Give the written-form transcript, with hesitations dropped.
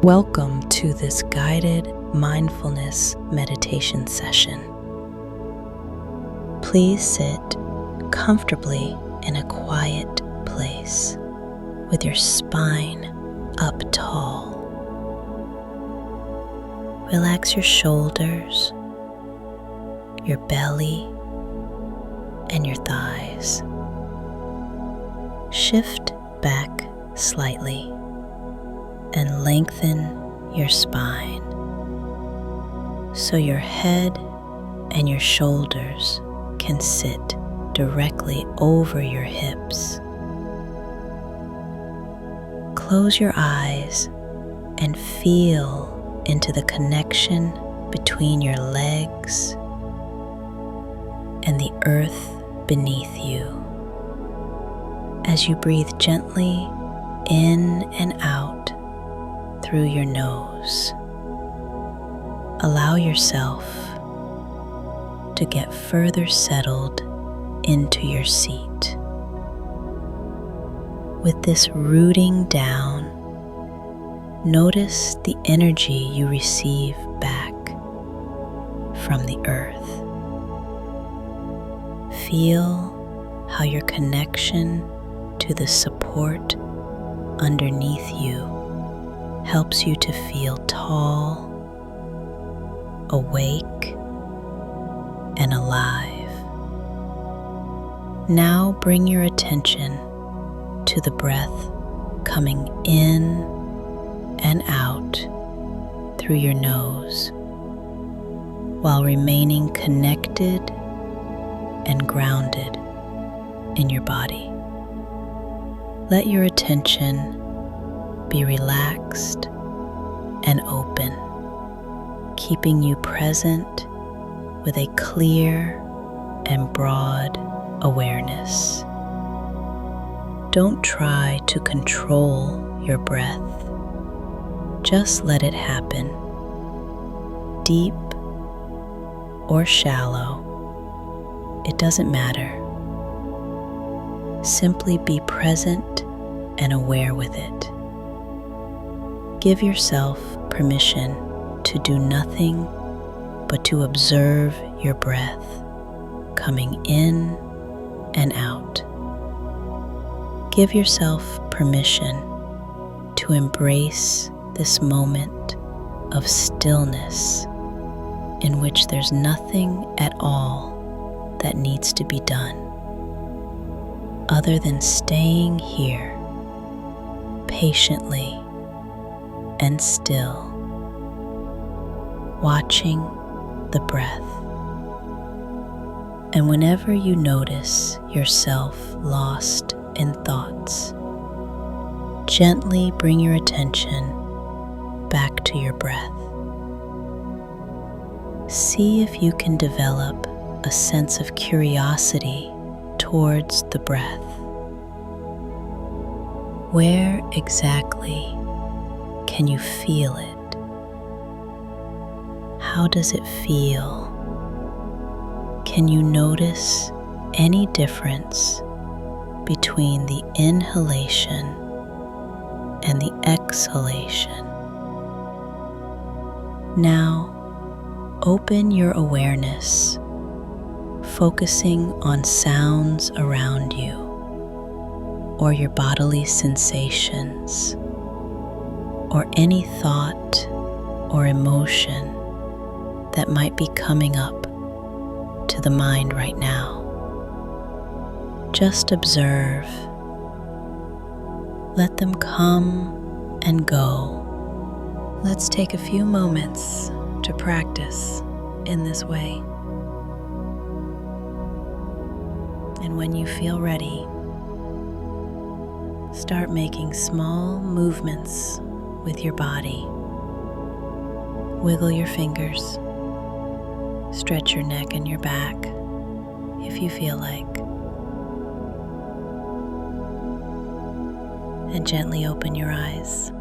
Welcome to this guided mindfulness meditation session. Please sit comfortably in a quiet place with your spine up tall. Relax your shoulders, your belly, and your thighs. Shift back slightly and lengthen your spine so your head and your shoulders can sit directly over your hips. Close your eyes and feel into the connection between your legs and the earth beneath you as you breathe gently in and out through your nose. Allow yourself to get further settled into your seat. With this rooting down, notice the energy you receive back from the earth. Feel how your connection to the support underneath you helps you to feel tall, awake, and alive. Now bring your attention to the breath coming in and out through your nose while remaining connected and grounded in your body. Let your attention be relaxed and open, keeping you present with a clear and broad awareness. Don't try to control your breath. Just let it happen. Deep or shallow, it doesn't matter. Simply be present and aware with it. Give yourself permission to do nothing but to observe your breath coming in and out. Give yourself permission to embrace this moment of stillness in which there's nothing at all that needs to be done other than staying here patiently and still, watching the breath. And whenever you notice yourself lost in thoughts, gently bring your attention back to your breath. See if you can develop a sense of curiosity towards the breath. Where exactly can you feel it? How does it feel? Can you notice any difference between the inhalation and the exhalation? Now, open your awareness, focusing on sounds around you or your bodily sensations, or any thought or emotion that might be coming up to the mind right now. Just observe. Let them come and go. Let's take a few moments to practice in this way. And when you feel ready, start making small movements with your body. Wiggle your fingers. Stretch your neck and your back if you feel like. And gently open your eyes.